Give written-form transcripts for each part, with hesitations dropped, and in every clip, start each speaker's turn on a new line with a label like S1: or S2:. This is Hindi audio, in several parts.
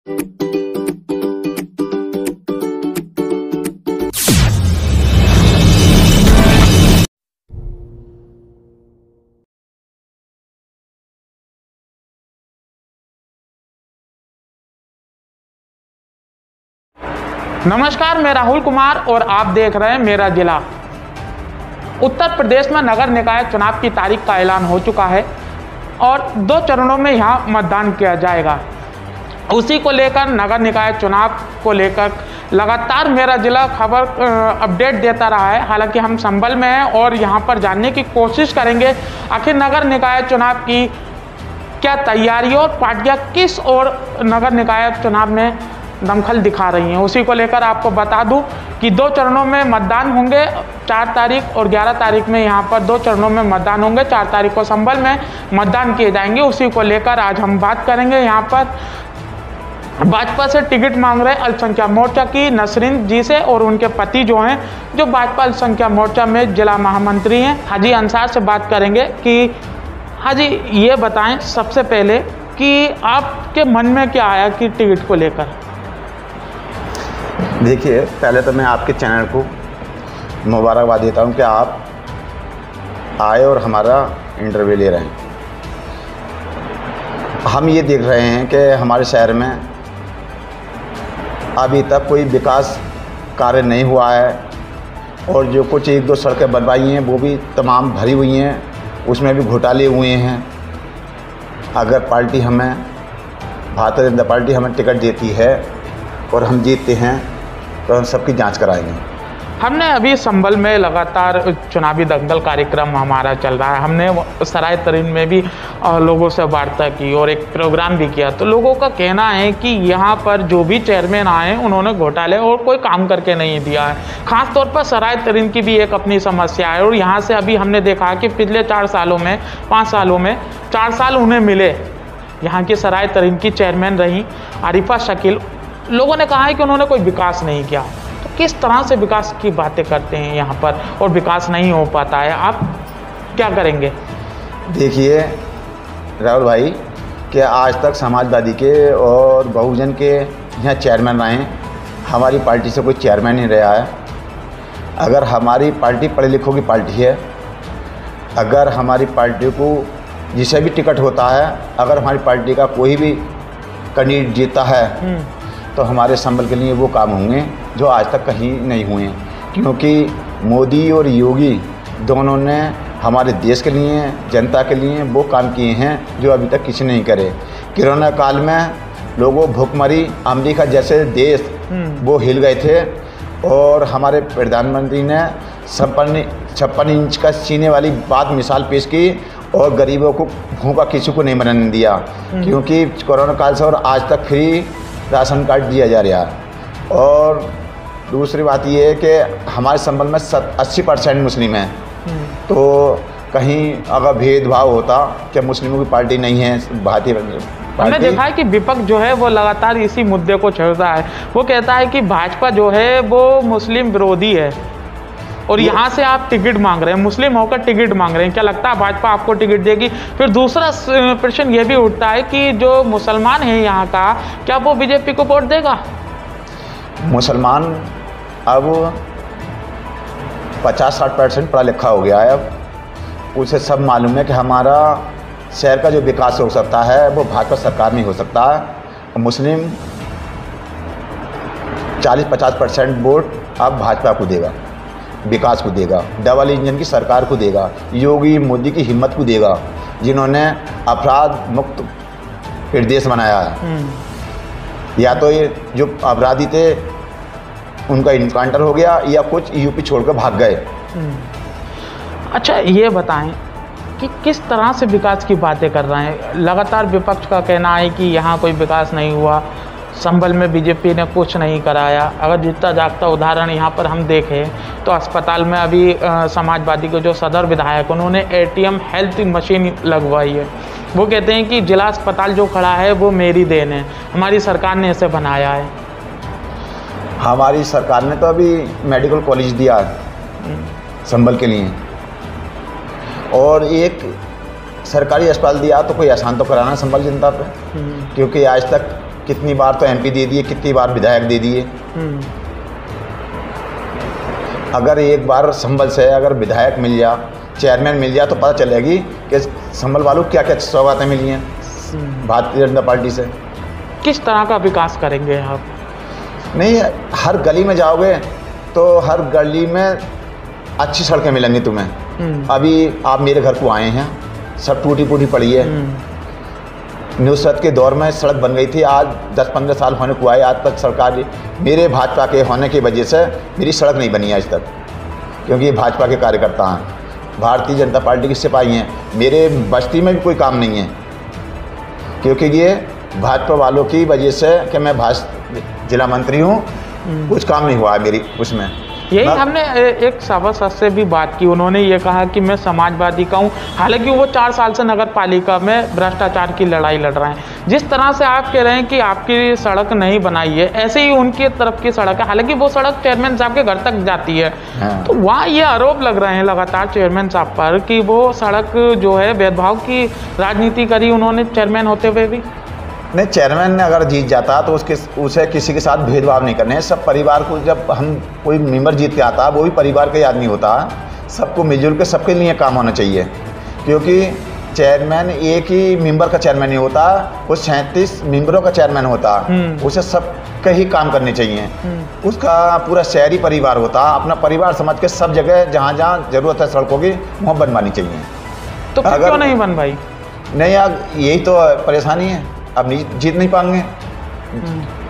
S1: नमस्कार, मैं राहुल कुमार और आप देख रहे हैं मेरा जिला। उत्तर प्रदेश में नगर निकाय चुनाव की तारीख का ऐलान हो चुका है और 2 चरणों में यहां मतदान किया जाएगा। उसी को लेकर नगर निकाय चुनाव को लेकर लगातार मेरा जिला खबर अपडेट देता रहा है। हालांकि हम संभल में हैं और यहां पर जानने की कोशिश करेंगे आखिर नगर निकाय चुनाव की क्या तैयारी और पार्टियां किस और नगर निकाय चुनाव में दमखल दिखा रही हैं। उसी को लेकर आपको बता दूं कि 2 चरणों में मतदान होंगे। 4 तारीख और 11 तारीख में यहां पर 2 चरणों में मतदान होंगे। 4 तारीख को संभल में मतदान किए जाएंगे। उसी को लेकर आज हम बात करेंगे। यहां पर भाजपा से टिकट मांग रहे अल्पसंख्यक मोर्चा की नसरीन जी से और उनके पति जो हैं, जो भाजपा अल्पसंख्यक मोर्चा में जिला महामंत्री हैं, हाजी अंसार से बात करेंगे कि हाजी ये बताएं सबसे पहले कि आपके मन में क्या आया कि टिकट को लेकर।
S2: देखिए, पहले तो मैं आपके चैनल को मुबारकबाद देता हूं कि आप आए और हमारा इंटरव्यू ले रहे हैं। हम ये देख रहे हैं कि हमारे शहर में अभी तक कोई विकास कार्य नहीं हुआ है और जो कुछ 1-2 सड़कें बनवाई हैं वो भी तमाम भरी हुई हैं, उसमें भी घोटाले हुए हैं। अगर पार्टी हमें भारतीय जनता पार्टी हमें टिकट देती है और हम जीतते हैं तो हम सबकी जांच कराएंगे।
S1: हमने अभी संभल में लगातार चुनावी दंगल कार्यक्रम हमारा चल रहा है। हमने सराय तरीन में भी लोगों से वार्ता की और एक प्रोग्राम भी किया। तो लोगों का कहना है कि यहाँ पर जो भी चेयरमैन आए उन्होंने घोटाले और कोई काम करके नहीं दिया है। खास तौर पर सराय तरीन की भी एक अपनी समस्या है और यहाँ से अभी हमने देखा कि पिछले 4 सालों में 5 सालों में 4 साल उन्हें मिले। यहाँ की सराय तरीन की चेयरमैन रही आरिफा शकील। लोगों ने कहा है कि उन्होंने कोई विकास नहीं किया। तो किस तरह से विकास की बातें करते हैं यहाँ पर और विकास नहीं हो पाता है, आप क्या करेंगे?
S2: देखिए राहुल भाई, कि आज तक समाजवादी के और बहुजन के यहाँ चेयरमैन रहे, हमारी पार्टी से कोई चेयरमैन नहीं रहा है। अगर हमारी पार्टी पढ़े लिखों की पार्टी है, अगर हमारी पार्टी को जिसे भी टिकट होता है, अगर हमारी पार्टी का कोई भी कैंडिडेट जीता है तो हमारे संभल के लिए वो काम होंगे जो आज तक कहीं नहीं हुए। क्योंकि मोदी और योगी दोनों ने हमारे देश के लिए, जनता के लिए वो काम किए हैं जो अभी तक किसी नहीं करे। कोरोना काल में लोगों भूखमरी, अमेरिका जैसे देश वो हिल गए थे और हमारे प्रधानमंत्री ने 56 इंच का सीने वाली बात मिसाल पेश की और गरीबों को भूखा किसी को नहीं मरने दिया। क्योंकि कोरोना काल से और आज तक फ्री राशन कार्ड दिया जा रहा है। और दूसरी बात ये है कि हमारे संबंध में 80% मुस्लिम हैं। तो कहीं अगर भेदभाव होता कि मुस्लिमों की पार्टी नहीं है भारतीय पार्टी।
S1: हमने देखा है कि विपक्ष जो है वो लगातार इसी मुद्दे को छेड़ता है। वो कहता है कि भाजपा जो है वो मुस्लिम विरोधी है और यहाँ से आप टिकट मांग रहे हैं, मुस्लिम होकर टिकट मांग रहे हैं। क्या लगता है भाजपा आपको टिकट देगी? फिर दूसरा प्रश्न ये भी उठता है कि जो मुसलमान है यहाँ का, क्या वो बीजेपी को वोट देगा?
S2: मुसलमान अब 50-60% पढ़ा लिखा हो गया है। अब उसे सब मालूम है कि हमारा शहर का जो विकास हो सकता है वो भाजपा सरकार में हो सकता है। मुस्लिम 40-50% वोट अब भाजपा को देगा, विकास को देगा, डबल इंजन की सरकार को देगा, योगी मोदी की हिम्मत को देगा, जिन्होंने अपराध मुक्त प्रदेश बनाया है। या तो ये जो अपराधी थे उनका इनकाउंटर हो गया या कुछ यूपी छोड़कर भाग गए।
S1: अच्छा, ये बताएं कि किस तरह से विकास की बातें कर रहे हैं। लगातार विपक्ष का कहना है कि यहाँ कोई विकास नहीं हुआ, संभल में बीजेपी ने कुछ नहीं कराया। अगर जीता जागता उदाहरण यहाँ पर हम देखें तो अस्पताल में अभी समाजवादी के जो सदर विधायक उन्होंने ATM हेल्थ मशीन लगवाई है। वो कहते हैं कि जिला अस्पताल जो खड़ा है वो मेरी देन है, हमारी सरकार ने इसे बनाया है।
S2: हमारी सरकार ने तो अभी मेडिकल कॉलेज दिया संभल के लिए और एक सरकारी अस्पताल दिया, तो कोई आसान तो कराना संभल जनता पे। क्योंकि आज तक कितनी बार तो एमपी दे दिए, कितनी बार विधायक दे दिए। अगर एक बार संभल से अगर विधायक मिल जा, चेयरमैन मिल जाए तो पता चलेगी कि संभल वालों को क्या क्या सौगातें मिली हैं भारतीय जनता पार्टी से।
S1: किस तरह का विकास करेंगे आप?
S2: नहीं, हर गली में जाओगे तो हर गली में अच्छी सड़कें मिलेंगी तुम्हें। अभी आप मेरे घर को आए हैं, सब टूटी फूटी पड़ी है। नुसरत के दौर में सड़क बन गई थी, आज 10-15 साल होने को आए, आज तक सरकार मेरे भाजपा के होने की वजह से मेरी सड़क नहीं बनी आज तक, क्योंकि ये भाजपा के कार्यकर्ता हैं, भारतीय जनता पार्टी के सिपाही हैं। मेरे बस्ती में भी कोई काम नहीं है, क्योंकि ये भाजपा वालों की वजह से कि मैं जिला मंत्री हूँ, कुछ काम नहीं हुआ है मेरी उसमें।
S1: यही हमने एक सभासद से भी बात की, उन्होंने ये कहा कि मैं समाजवादी का हूँ, हालांकि वो 4 साल से नगर पालिका में भ्रष्टाचार की लड़ाई लड़ रहे हैं। जिस तरह से आप कह रहे हैं कि आपकी सड़क नहीं बनाई है, ऐसे ही उनकी तरफ की सड़क है, हालांकि वो सड़क चेयरमैन साहब के घर तक जाती है। तो वहाँ ये आरोप लग रहे हैं लगातार चेयरमैन साहब पर कि वो सड़क जो है भेदभाव की राजनीति करी उन्होंने चेयरमैन होते हुए भी।
S2: नहीं, चेयरमैन ने अगर जीत जाता तो उसे किसी के साथ भेदभाव नहीं करने। सब परिवार को, जब हम कोई मेंबर जीत के आता वो भी परिवार का ही आदमी होता, सबको मिलजुल के सबके लिए काम होना चाहिए, क्योंकि चेयरमैन एक ही मेंबर का चेयरमैन नहीं होता, वो 37 मेंबरों का चेयरमैन होता। उसे सबके ही काम करने चाहिए। उसका पूरा शहरी परिवार होता, अपना परिवार समझ के सब जगह जहाँ जहाँ जरूरत है सड़कों की वहाँ बनवानी चाहिए।
S1: तो क्यों नहीं बनवाई?
S2: नहीं यार, यही तो परेशानी है, अब जीत नहीं पाएंगे।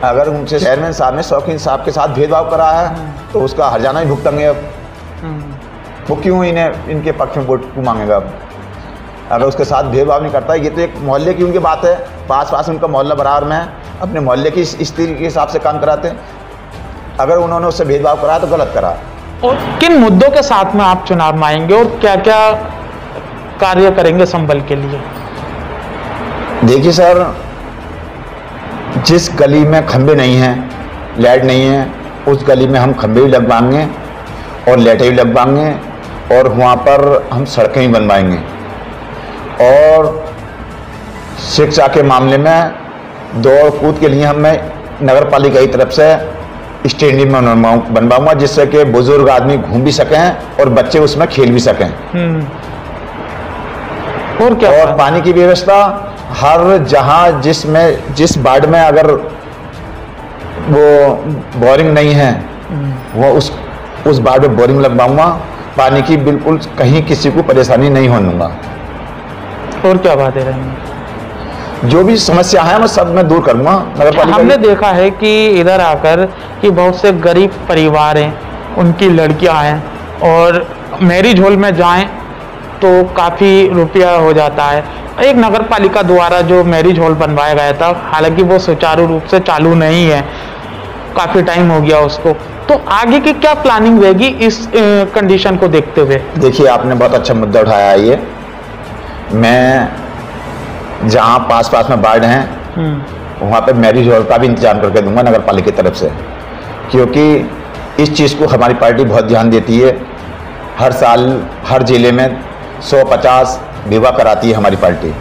S2: अगर उनसे चेयरमैन साहब ने शौकीन साहब के साथ भेदभाव करा है तो उसका हर्जाना ही भुगतेंगे। अब वो क्यों इनके पक्ष में वोट क्यों मांगेगा? अब अगर उसके साथ भेदभाव नहीं करता, ये तो एक मोहल्ले की उनकी बात है, पास उनका मोहल्ला बराबर में है, अपने मोहल्ले की स्थिति के हिसाब से काम कराते हैं। अगर उन्होंने उससे भेदभाव करा तो गलत करा।
S1: और किन मुद्दों के साथ में आप चुनाव में आएंगे और क्या क्या कार्य करेंगे संभल के लिए?
S2: देखिए सर, जिस गली में खंबे नहीं हैं, लाइट नहीं है, उस गली में हम खंबे भी लगवाएंगे और लाइटें भी लगवाएंगे और वहाँ पर हम सड़कें भी बनवाएंगे। और शिक्षा के मामले में दौड़ कूद के लिए मैं नगर पालिका की तरफ से स्टेडियम बनवाऊंगा, जिससे कि बुजुर्ग आदमी घूम भी सकें और बच्चे उसमें खेल भी सकें।
S1: और क्या?
S2: और पानी की व्यवस्था हर जहां जिस वार्ड में अगर वो बोरिंग नहीं है, वो उस वार्ड में बोरिंग लगवाऊंगा। पानी की बिल्कुल कहीं किसी को परेशानी नहीं होने दूंगा।
S1: और क्या बातें रहेंगी?
S2: जो भी समस्या है मैं सब मैं दूर करूंगा।
S1: हमने देखा है कि इधर आकर कि बहुत से गरीब परिवार हैं, उनकी लड़कियां हैं और मैरिज हॉल में जाएं तो काफ़ी रुपया हो जाता है। एक नगर पालिका द्वारा जो मैरिज हॉल बनवाया गया था, हालांकि वो सुचारू रूप से चालू नहीं है, काफ़ी टाइम हो गया उसको, तो आगे की क्या प्लानिंग रहेगी इस कंडीशन को देखते हुए? देखिए, आपने बहुत अच्छा मुद्दा उठाया है ये। मैं जहाँ पास में वार्ड हैं वहाँ पे मैरिज हॉल का भी इंतजाम करके दूंगा नगर पालिका की तरफ से, क्योंकि इस चीज़ को हमारी पार्टी बहुत ध्यान देती है। हर साल हर जिले में 150 विवाह कराती है हमारी पार्टी।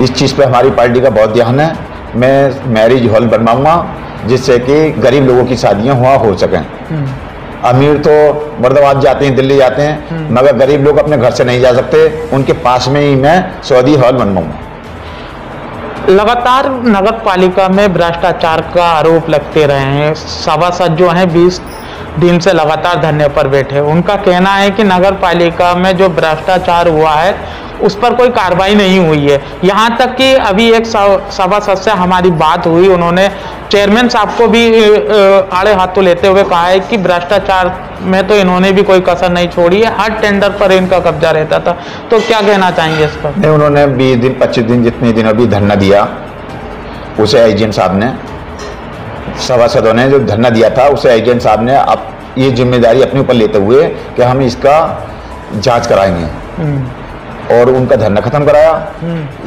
S1: इस चीज़ पे हमारी पार्टी का बहुत ध्यान है। मैं मैरिज हॉल बनवाऊंगा जिससे कि गरीब लोगों की शादियां हो सकें। अमीर तो मुर्दाबाद जाते हैं, दिल्ली जाते हैं, मगर गरीब लोग अपने घर से नहीं जा सकते, उनके पास में ही मैं सऊदी हॉल बनवाऊंगा। लगातार नगर पालिका में भ्रष्टाचार का आरोप लगते रहे हैं। सभासद जो हैं 20 दिन से लगातार धरने पर बैठे। उनका कहना है कि नगर पालिका में जो भ्रष्टाचार हुआ है उस पर कोई कार्रवाई नहीं हुई है। यहाँ तक कि अभी एक सभासद से हमारी बात हुई, उन्होंने चेयरमैन साहब को भी आड़े हाथों लेते हुए कहा है कि भ्रष्टाचार में तो इन्होंने भी कोई कसर नहीं छोड़ी है, हर टेंडर पर इनका कब्जा रहता था। तो क्या कहना चाहेंगे इस पर?
S2: नहीं, उन्होंने 20 दिन 25 दिन जितने दिन अभी धरना दिया, उसे एजेंट साहब ने, सभासदों ने जो धरना दिया था उसे एजेंट साहब ने अब ये जिम्मेदारी अपने ऊपर लेते हुए कि हम इसका जांच कराएंगे और उनका धरना खत्म कराया।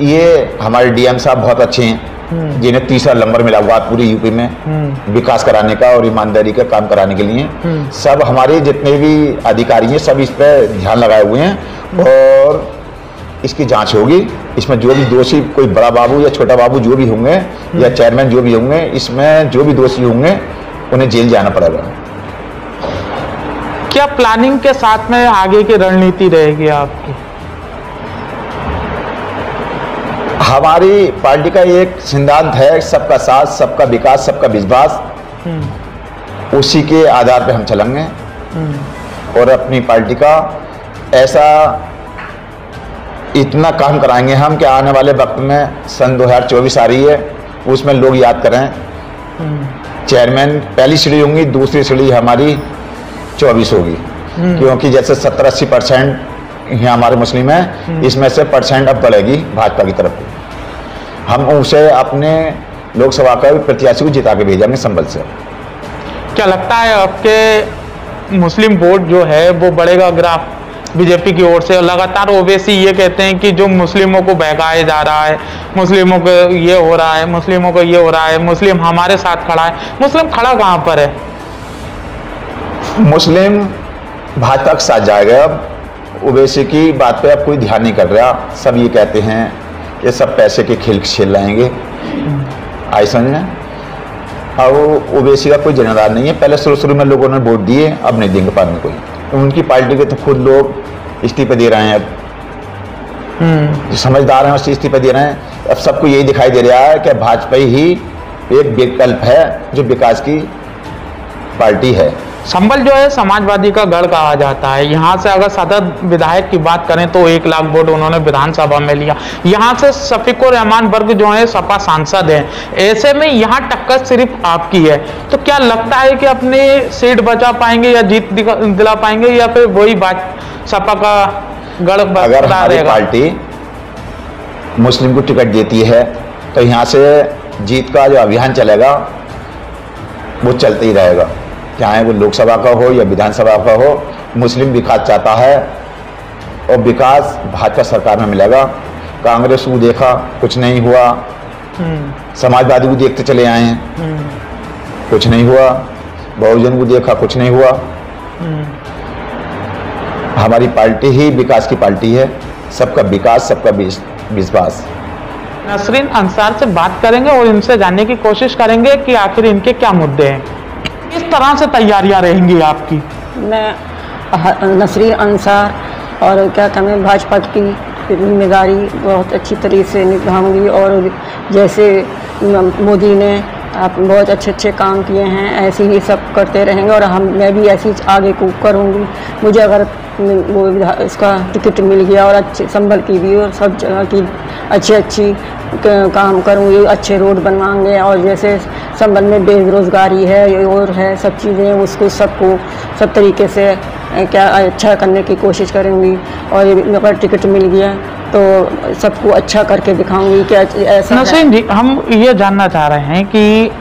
S2: ये हमारे डीएम साहब बहुत अच्छे हैं, जिन्हें तीसरा नंबर मिला हुआ पूरी यूपी में विकास कराने का और ईमानदारी का काम कराने के लिए। सब हमारे जितने भी अधिकारी हैं सब इस पर ध्यान लगाए हुए हैं और इसकी जांच होगी। इसमें जो भी दोषी, कोई बड़ा बाबू या छोटा बाबू जो भी होंगे या चेयरमैन जो भी होंगे, इसमें जो भी दोषी होंगे उन्हें जेल जाना पड़ेगा।
S1: क्या प्लानिंग के साथ में आगे की रणनीति रहेगी आपकी?
S2: हमारी पार्टी का एक सिद्धांत है, सबका साथ, सबका विकास, सबका विश्वास। उसी के आधार पे हम चलेंगे और अपनी पार्टी का ऐसा इतना काम कराएंगे हम कि आने वाले वक्त में सन 2024 आ रही है, उसमें लोग याद करें चेयरमैन पहली सीढ़ी होंगी, दूसरी सीढ़ी हमारी 24 होगी। क्योंकि जैसे 70-80% यहाँ हमारे मुस्लिम हैं, इसमें से परसेंट अब बढ़ेगी भाजपा की तरफ। हम उसे अपने लोकसभा का प्रत्याशी को जिता के भेजेंगे संभल से।
S1: क्या लगता है आपके मुस्लिम वोट जो है वो बढ़ेगा ग्राफ बीजेपी की ओर से? लगातार ओवैसी ये कहते हैं कि जो मुस्लिमों को बहकाया जा रहा है, मुस्लिमों को ये हो रहा है, मुस्लिमों को ये हो रहा है, मुस्लिम हमारे साथ खड़ा है। मुस्लिम खड़ा कहाँ पर है?
S2: मुस्लिम भाजपा के साथ जाएगा। अब ओवैसी की बात पे अब कोई ध्यान नहीं कर रहा। सब ये कहते हैं कि सब पैसे के खेल खेल रहेंगे, आई समझ। और ओवैसी का कोई जिम्मेदार नहीं है। पहले शुरू में लोगों ने वोट दिए, अब नहीं देंगे बाद में कोई। उनकी पार्टी के तो खुद लोग इस्तीफे दे रहे हैं। अब जो समझदार हैं उससे इस्तीफे दे रहे हैं। अब सबको यही दिखाई दे रहा है कि भाजपा ही एक विकल्प है जो विकास की पार्टी है।
S1: संभल जो है समाजवादी का गढ़ कहा जाता है। यहाँ से अगर सदर विधायक की बात करें तो 1 लाख वोट उन्होंने विधानसभा में लिया। यहाँ से शफीकुर रहमान वर्ग जो है सपा सांसद हैं। ऐसे में यहाँ टक्कर सिर्फ आपकी है, तो क्या लगता है कि अपनी सीट बचा पाएंगे या जीत दिला पाएंगे, या फिर वही सपा का गढ़?
S2: अगर हमारी पार्टी मुस्लिम को टिकट देती है तो यहाँ से जीत का जो अभियान चलेगा वो चलते ही रहेगा, चाहे वो लोकसभा का हो या विधानसभा का हो। मुस्लिम विकास चाहता है और विकास भाजपा सरकार में मिलेगा। कांग्रेस को देखा कुछ नहीं हुआ, समाजवादी को देखते चले आए हैं, कुछ नहीं हुआ। बहुजन को देखा कुछ नहीं हुआ। हमारी पार्टी ही विकास की पार्टी है, सबका विकास, सबका विश्वास।
S1: नसरीन अंसार से बात करेंगे और इनसे जानने की कोशिश करेंगे कि आखिर इनके क्या मुद्दे हैं, किस तरह से तैयारियां रहेंगी आपकी।
S3: मैं नसरीन अंसार और क्या कहें भाजपा की जिम्मेदारी बहुत अच्छी तरीके से निभाऊंगी। और जैसे मोदी ने आप बहुत अच्छे काम किए हैं, ऐसे ही सब करते रहेंगे और मैं भी ऐसी आगे को करूंगी। मुझे अगर वो इसका टिकट मिल गया और अच्छे संभल की भी और सब जगह की अच्छी काम करूँगी, अच्छे रोड बनवाएंगे। और जैसे संबंध में बेरोजगारी है और है सब चीज़ें, उसको सब तरीके से क्या अच्छा करने की कोशिश करूँगी। और अगर टिकट मिल गया तो सबको अच्छा करके दिखाऊंगी कि ऐसा।
S1: नसरीन जी, हम ये जानना चाह रहे हैं कि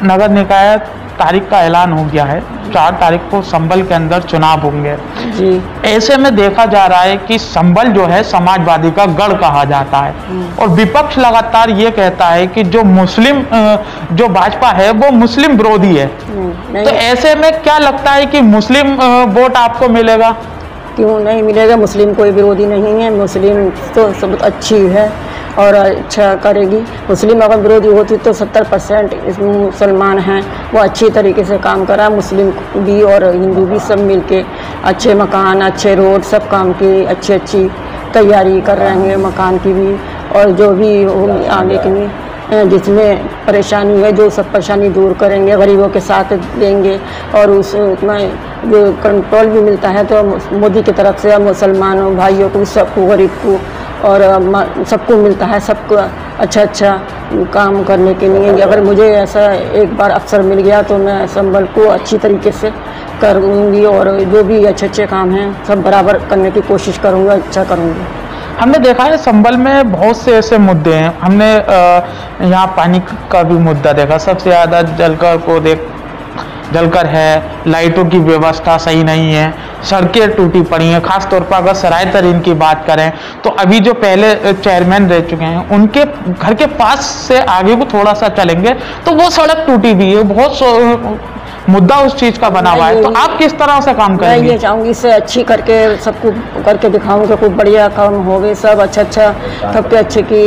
S1: नगर निकाय तारीख का ऐलान हो गया है, 4 तारीख को संभल के अंदर चुनाव होंगे
S3: जी।
S1: ऐसे में देखा जा रहा है कि संभल जो है समाजवादी का गढ़ कहा जाता है और विपक्ष लगातार ये कहता है कि जो मुस्लिम जो भाजपा है वो मुस्लिम विरोधी है। तो ऐसे में क्या लगता है कि मुस्लिम वोट आपको मिलेगा?
S3: क्यों नहीं मिलेगा? मुस्लिम कोई विरोधी नहीं है, मुस्लिम तो सब अच्छी है और अच्छा करेगी। मुस्लिम अगर विरोधी होती तो 70% मुसलमान हैं, वो अच्छी तरीके से काम करा। मुस्लिम भी और हिंदू भी सब मिलके अच्छे मकान, अच्छे रोड, सब काम की अच्छी तैयारी कर रहे हैं मकान की भी। और जो भी होगी आगे की भी जिसमें परेशानी है, जो सब परेशानी दूर करेंगे, गरीबों के साथ देंगे। और उसमें जो कंट्रोल भी मिलता है तो मोदी की तरफ से मुसलमानों भाइयों को, सबको, गरीब को और सबको मिलता है, सबको अच्छा काम करने के लिए। अगर मुझे ऐसा एक बार अवसर मिल गया तो मैं संभल को अच्छी तरीके से करूँगी और जो भी अच्छे काम हैं सब बराबर करने की कोशिश करूँगी, अच्छा करूँगी।
S1: हमने देखा है संभल में बहुत से ऐसे मुद्दे हैं। हमने यहाँ पानी का भी मुद्दा देखा, सबसे ज़्यादा जलकर है, लाइटों की व्यवस्था सही नहीं है, सड़कें टूटी पड़ी हैं। खास तौर पर अगर सराय तरीन की बात करें तो अभी जो पहले चेयरमैन रह चुके हैं उनके घर के पास से आगे को थोड़ा सा चलेंगे तो वो सड़क टूटी हुई है, बहुत मुद्दा उस चीज का बना हुआ है, तो आप किस तरह से काम
S3: मैं
S1: करेंगे?
S3: ये चाहूँगी इससे अच्छी करके सबको करके दिखाऊंगा, कोई बढ़िया काम होवे, सब अच्छा सबके अच्छे की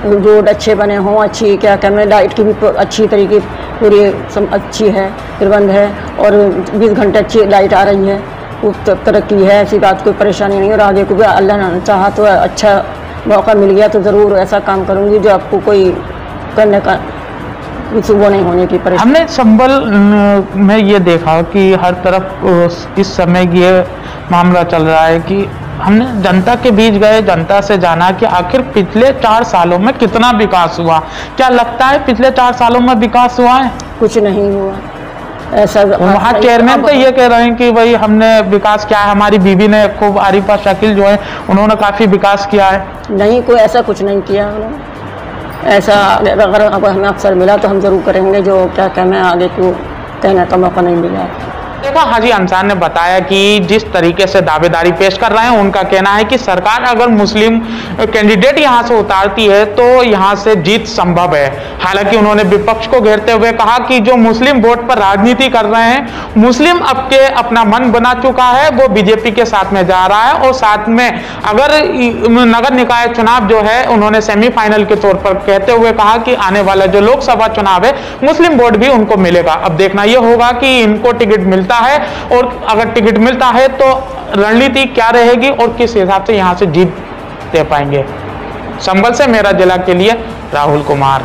S3: रोड अच्छे बने हों, अच्छी क्या कहते हैं लाइट की भी अच्छी तरीके पूरी सब अच्छी है, प्रबंध है, और 20 घंटे अच्छी लाइट आ रही है, खूब तरक्की है, ऐसी बात कोई परेशानी नहीं। और आगे को भी अल्लाह ने चाहा तो अच्छा मौका मिल गया तो ज़रूर ऐसा काम करूँगी जो आपको कोई करने का कुछ वो नहीं होने की परेशानी।
S1: हमने संभल में ये देखा कि हर तरफ इस समय ये मामला चल रहा है कि हमने जनता के बीच गए, जनता से जाना कि आखिर पिछले 4 सालों में कितना विकास हुआ। क्या लगता है पिछले 4 सालों में विकास हुआ है?
S3: कुछ नहीं हुआ ऐसा।
S1: वहाँ चेयरमैन तो ये कह रहे हैं कि भाई हमने विकास किया है, हमारी बीबी ने खूब, आरिफा शकील जो है उन्होंने काफ़ी विकास किया है।
S3: नहीं, कोई ऐसा कुछ नहीं किया उन्होंने। ऐसा अगर हमें अवसर मिला तो हम जरूर करेंगे, जो क्या कहना आगे को कहने का मौका नहीं मिला।
S1: देखा, हाजी अंसार ने बताया कि जिस तरीके से दावेदारी पेश कर रहे हैं, उनका कहना है कि सरकार अगर मुस्लिम कैंडिडेट यहां से उतारती है तो यहां से जीत संभव है। हालांकि उन्होंने विपक्ष को घेरते हुए कहा कि जो मुस्लिम वोट पर राजनीति कर रहे हैं, मुस्लिम अब के अपना मन बना चुका है, वो बीजेपी के साथ में जा रहा है, और साथ में अगर नगर निकाय चुनाव जो है उन्होंने सेमीफाइनल के तौर पर कहते हुए कहा कि आने वाला जो लोकसभा चुनाव है मुस्लिम वोट भी उनको मिलेगा। अब देखना यह होगा कि इनको टिकट मिलता है, और अगर टिकट मिलता है तो रणनीति क्या रहेगी और किस हिसाब से यहां से जीत दे पाएंगे। संभल से मेरा जिला के लिए राहुल कुमार।